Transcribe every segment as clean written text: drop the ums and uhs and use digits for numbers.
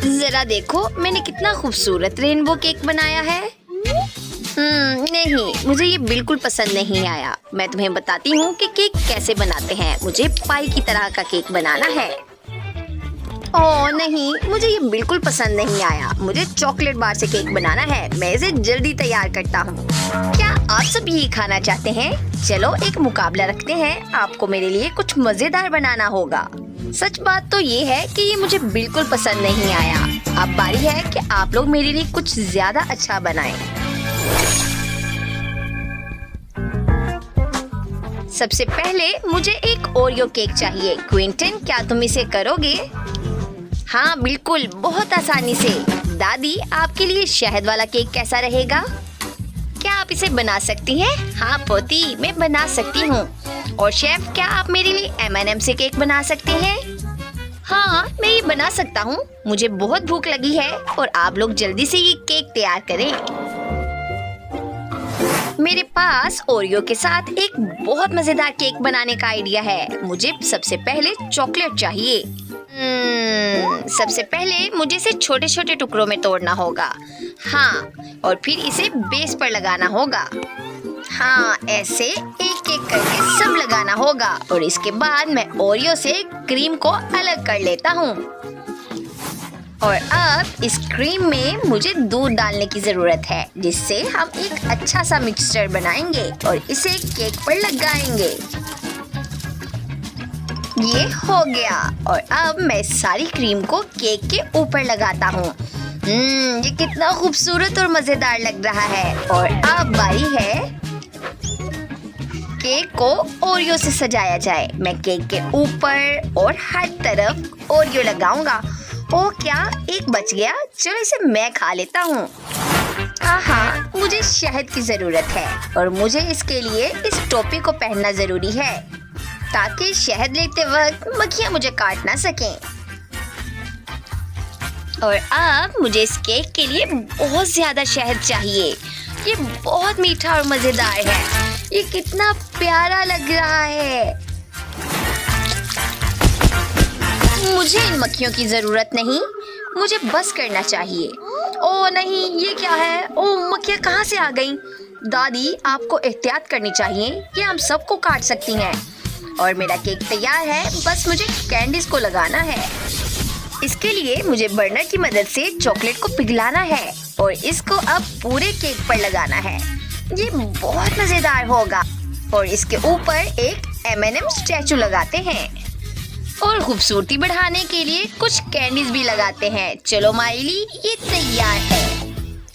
जरा देखो मैंने कितना खूबसूरत रेनबो केक बनाया है। नहीं, मुझे ये बिल्कुल पसंद नहीं आया। मैं तुम्हें बताती हूँ कि केक कैसे बनाते हैं। मुझे पाई की तरह का केक बनाना है। ओह नहीं, मुझे ये बिल्कुल पसंद नहीं आया। मुझे चॉकलेट बार से केक बनाना है। मैं इसे जल्दी तैयार करता हूँ। क्या आप सब यही खाना चाहते हैं? चलो एक मुकाबला रखते हैं। आपको मेरे लिए कुछ मजेदार बनाना होगा। सच बात तो ये है कि ये मुझे बिल्कुल पसंद नहीं आया। अब बारी है कि आप लोग मेरे लिए कुछ ज्यादा अच्छा बनाएं। सबसे पहले मुझे एक ओरियो केक चाहिए। क्विंटन, क्या तुम इसे करोगे? हाँ बिल्कुल, बहुत आसानी से। दादी, आपके लिए शहद वाला केक कैसा रहेगा? क्या आप इसे बना सकती हैं? हाँ पोती, मैं बना सकती हूँ। और शेफ, क्या आप मेरे लिए M&M से केक बना सकते हैं? हाँ, मैं ये बना सकता हूँ। मुझे बहुत भूख लगी है और आप लोग जल्दी से ये केक तैयार करें। मेरे पास ओरियो के साथ एक बहुत मजेदार केक बनाने का आइडिया है। मुझे सबसे पहले चॉकलेट चाहिए। सबसे पहले मुझे इसे छोटे छोटे टुकड़ों में तोड़ना होगा। हाँ, और फिर इसे बेस पर लगाना होगा। हाँ, ऐसे एक एक करके सब लगाना होगा। और इसके बाद मैं ओरियो से क्रीम को अलग कर लेता हूँ। और अब इस क्रीम में मुझे दूध डालने की जरूरत है, जिससे हम एक अच्छा सा मिक्सचर बनाएंगे और इसे केक पर लगाएंगे। ये हो गया। और अब मैं सारी क्रीम को केक के ऊपर लगाता हूँ। ये कितना खूबसूरत और मजेदार लग रहा है। और अब बारी है केक को ओरियो से सजाया जाए। मैं केक के ऊपर और हर तरफ ओरियो लगाऊंगा। ओह, क्या एक बच गया? चलो इसे मैं खा लेता हूँ। हाँ, मुझे शहद की जरूरत है और मुझे इसके लिए इस टोपी को पहनना जरूरी है, ताकि शहद लेते वक्त मक्खियाँ मुझे काट ना सकें। और अब मुझे इस केक के लिए बहुत ज्यादा शहद चाहिए। ये बहुत मीठा और मजेदार है। ये कितना प्यारा लग रहा है। मुझे इन मक्खियों की जरूरत नहीं, मुझे बस करना चाहिए। ओह नहीं, ये क्या है? ओह, मक्खियाँ कहाँ से आ गईं? दादी, आपको एहतियात करनी चाहिए, ये हम सबको काट सकती हैं। और मेरा केक तैयार है, बस मुझे कैंडीज को लगाना है। इसके लिए मुझे बर्नर की मदद से चॉकलेट को पिघलाना है और इसको अब पूरे केक पर लगाना है। ये बहुत मजेदार होगा। और इसके ऊपर एक M&M स्टैचू लगाते हैं और खूबसूरती बढ़ाने के लिए कुछ कैंडीज भी लगाते हैं। चलो माइली, ये तैयार है।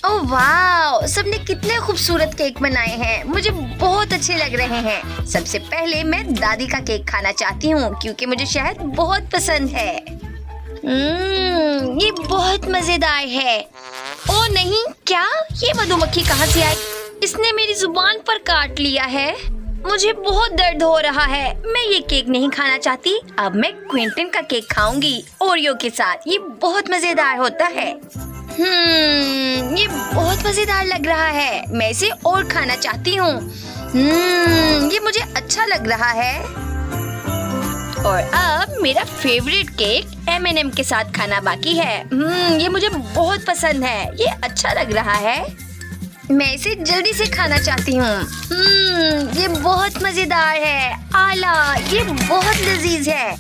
ओह वाह, सबने कितने खूबसूरत केक बनाए हैं। मुझे बहुत अच्छे लग रहे हैं। सबसे पहले मैं दादी का केक खाना चाहती हूँ, क्योंकि मुझे शहद बहुत पसंद है। ये बहुत मजेदार है। ओह नहीं, क्या ये मधुमक्खी कहाँ से आई? इसने मेरी जुबान पर काट लिया है। मुझे बहुत दर्द हो रहा है। मैं ये केक नहीं खाना चाहती। अब मैं क्विंटन का केक खाऊंगी ओरियो के साथ। ये बहुत मजेदार होता है। ये बहुत मजेदार लग रहा है। मैं इसे और खाना चाहती हूँ। ये मुझे अच्छा लग रहा है। और अब मेरा फेवरेट केक M&M के साथ खाना बाकी है। ये मुझे बहुत पसंद है। ये अच्छा लग रहा है। मैं इसे जल्दी से खाना चाहती हूँ। ये बहुत मजेदार है। आला, ये बहुत लजीज है।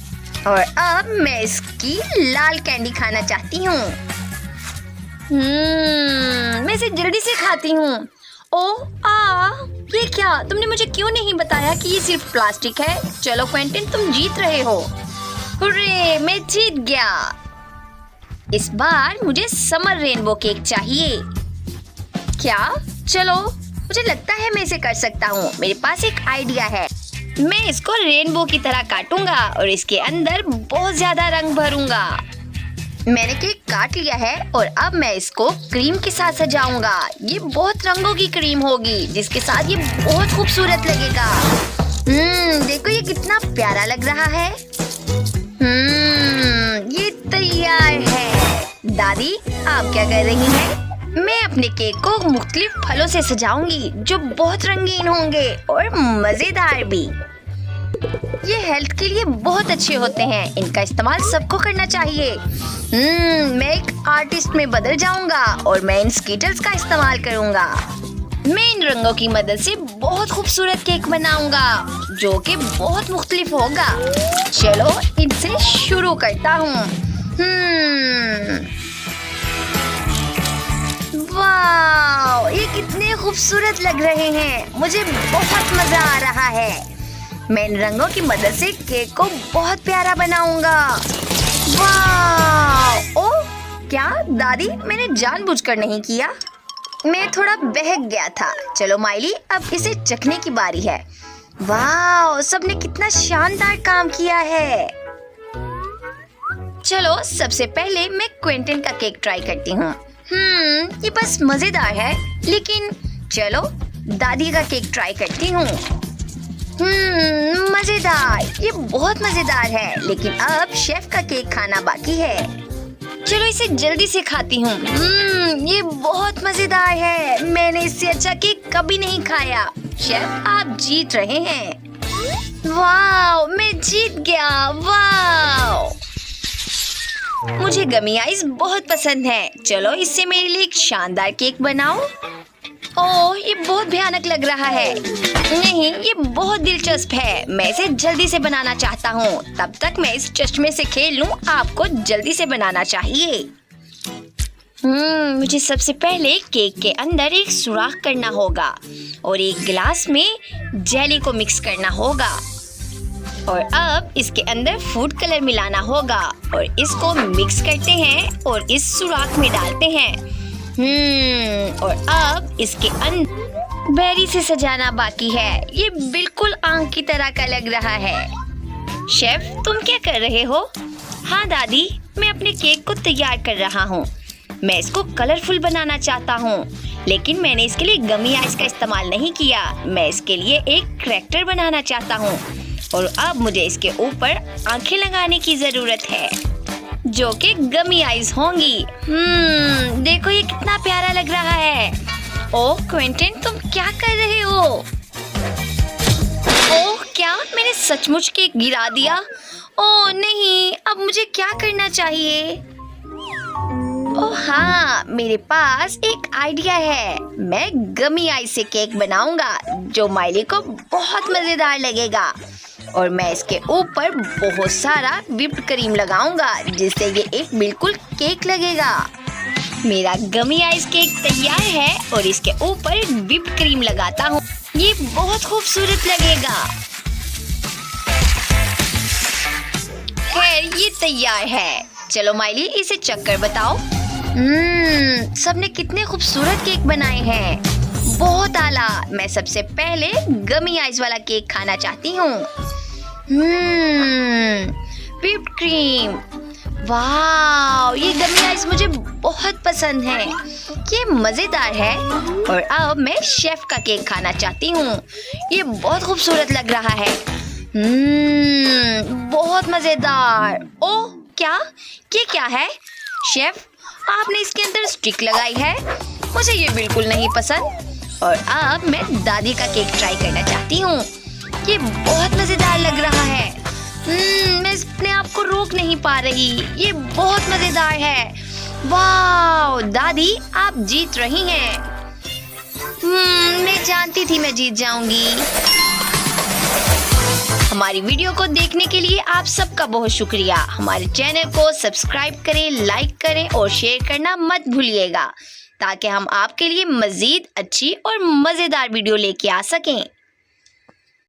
और अब मैं इसकी लाल कैंडी खाना चाहती हूँ। मैं इसे जल्दी से खाती हूँ। ओह ये क्या? तुमने मुझे क्यों नहीं बताया कि ये सिर्फ प्लास्टिक है? चलो क्विंटन, तुम जीत रहे हो। हुर्रे, मैं जीत गया। इस बार मुझे समर रेनबो केक चाहिए। क्या? चलो, मुझे लगता है मैं इसे कर सकता हूँ। मेरे पास एक आइडिया है। मैं इसको रेनबो की तरह काटूंगा और इसके अंदर बहुत ज्यादा रंग भरूंगा। मैंने केक काट लिया है और अब मैं इसको क्रीम के साथ सजाऊंगा। ये बहुत रंगों की क्रीम होगी, जिसके साथ ये बहुत खूबसूरत लगेगा। देखो ये कितना प्यारा लग रहा है। ये तैयार है। दादी, आप क्या कर रही हैं? मैं अपने केक को मुख्तलिफ फलों से सजाऊंगी, जो बहुत रंगीन होंगे और मजेदार भी। ये हेल्थ के लिए बहुत अच्छे होते हैं। इनका इस्तेमाल सबको करना चाहिए। मैं एक आर्टिस्ट में बदल जाऊंगा और मैं इन स्किटल्स का इस्तेमाल करूंगा। मैं इन रंगों की मदद से बहुत खूबसूरत केक बनाऊंगा जो कि बहुत मुख्तलिफ होगा। चलो इनसे शुरू करता हूँ। वाह, ये कितने खूबसूरत लग रहे हैं। मुझे बहुत मजा आ रहा है। मैं इन रंगों की मदद से केक को बहुत प्यारा बनाऊंगा। वाह! ओह, क्या दादी, मैंने जानबूझकर नहीं किया। मैं थोड़ा बहक गया था। चलो माइली, अब इसे चखने की बारी है। वाह, सबने कितना शानदार काम किया है। चलो सबसे पहले मैं क्विंटन का केक ट्राई करती हूँ। ये बस मजेदार है, लेकिन चलो दादी का केक ट्राई करती हूँ। मजेदार, ये बहुत मजेदार है, लेकिन अब शेफ का केक खाना बाकी है। चलो इसे जल्दी से खाती हूँ। ये बहुत मजेदार है। मैंने इससे अच्छा केक कभी नहीं खाया। शेफ, आप जीत रहे हैं। वाह, मैं जीत गया। वाह, मुझे गमी आइस बहुत पसंद है। चलो इससे मेरे लिए एक शानदार केक बनाओ। ओह, ये बहुत भयानक लग रहा है। नहीं, ये बहुत दिलचस्प है। मैं इसे जल्दी से बनाना चाहता हूँ। तब तक मैं इस चश्मे से खेल लूँ। आपको जल्दी से बनाना चाहिए। मुझे सबसे पहले केक के अंदर एक सुराख करना होगा और एक गिलास में जेली को मिक्स करना होगा। और अब इसके अंदर फूड कलर मिलाना होगा और इसको मिक्स करते हैं और इस सुराख में डालते हैं। और अब इसके अंदर बेरी से सजाना बाकी है। ये बिल्कुल आंख की तरह का लग रहा है। शेफ, तुम क्या कर रहे हो? हाँ दादी, मैं अपने केक को तैयार कर रहा हूँ। मैं इसको कलरफुल बनाना चाहता हूँ, लेकिन मैंने इसके लिए गमी आइस का इस्तेमाल नहीं किया। मैं इसके लिए एक क्रैकर बनाना चाहता हूँ और अब मुझे इसके ऊपर आंखें लगाने की जरूरत है जो कि गमी आइस होंगी। देखो ये कितना प्यारा लग रहा है। ओह क्विंटन, तुम क्या कर रहे हो? ओह, क्या मैंने सचमुच केक गिरा दिया? ओह नहीं, अब मुझे क्या करना चाहिए? ओह हाँ, मेरे पास एक आइडिया है। मैं गमी आइस से केक बनाऊंगा जो माइली को बहुत मजेदार लगेगा और मैं इसके ऊपर बहुत सारा व्हिप्ड क्रीम लगाऊंगा जिससे ये एक बिल्कुल केक लगेगा। मेरा गमी आइस केक तैयार है और इसके ऊपर व्हिप्ड क्रीम लगाता हूँ। ये बहुत खूबसूरत लगेगा। खैर, ये तैयार है। चलो माइली, इसे चक्कर बताओ। सबने कितने खूबसूरत केक बनाए हैं। बहुत आला। मैं सबसे पहले गमी आइस वाला केक खाना चाहती हूँ। Whipped cream. वाह, ये गमी आइस मुझे बहुत पसंद है। ये मजेदार है। और अब मैं शेफ का केक खाना चाहती हूँ। ये बहुत खूबसूरत लग रहा है। बहुत मजेदार। ओह, ये क्या है? शेफ, आपने इसके अंदर स्टिक लगाई है। मुझे ये बिल्कुल नहीं पसंद। और अब मैं दादी का केक ट्राई करना चाहती हूँ। ये बहुत मजेदार लग रहा है। मैं अपने आप को रोक नहीं पा रही। ये बहुत मजेदार है। वाह दादी, आप जीत रही हैं। मैं जानती थी मैं जीत जाऊंगी। हमारी वीडियो को देखने के लिए आप सबका बहुत शुक्रिया। हमारे चैनल को सब्सक्राइब करें, लाइक करें और शेयर करना मत भूलिएगा ताकि हम आपके लिए मजीद अच्छी और मजेदार वीडियो लेके आ सकें।